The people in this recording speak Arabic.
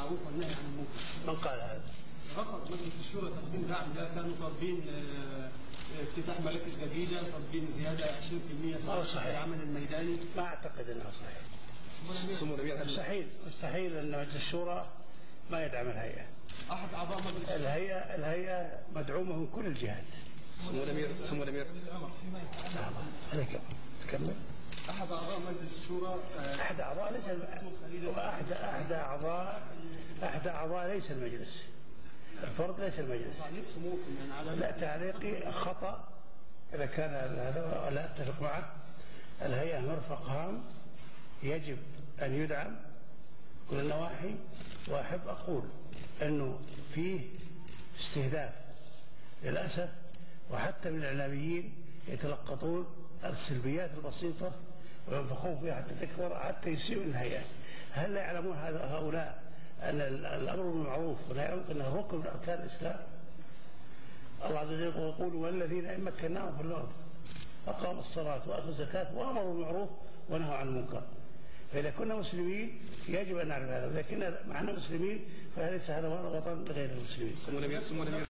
بالمعروف والنهي عن المنكر. من قال هذا؟ رفض مجلس الشورى تقديم دعم ده، كانوا طالبين افتتاح مراكز جديده، طالبين زياده 20% في العمل الميداني. ما اعتقد انها صحيح. مستحيل ان مجلس الشورى ما يدعم الهيئه. احد اعضاء مجلس الهيئه مدعومه من كل الجهات. سمو الامير عليك تكمل. احد اعضاء مجلس الشورى احد اعضاء ليس احد اعضاء ليس المجلس، الفرد ليس المجلس. لا، تعليقي خطأ إذا كان هذا لا أتفق معه. الهيئة مرفق هام يجب أن يدعم كل النواحي، وأحب أقول أنه فيه استهداف للأسف، وحتى من الإعلاميين يتلقطون السلبيات البسيطة وينفخون فيها حتى تكبر، حتى يسيئوا الهيئة. هل لا يعلمون هؤلاء أن الأمر بالمعروف والنهي عن المنكر أنه ركن من أركان الإسلام؟ الله عز وجل يقول: والذين إن مكناهم في الأرض أقاموا الصلاة وآتوا الزكاة وأمروا بالمعروف ونهوا عن المنكر. فإذا كنا مسلمين يجب أن نعرف هذا، وإذا كنا معنا مسلمين فليس هذا وطن لغير المسلمين.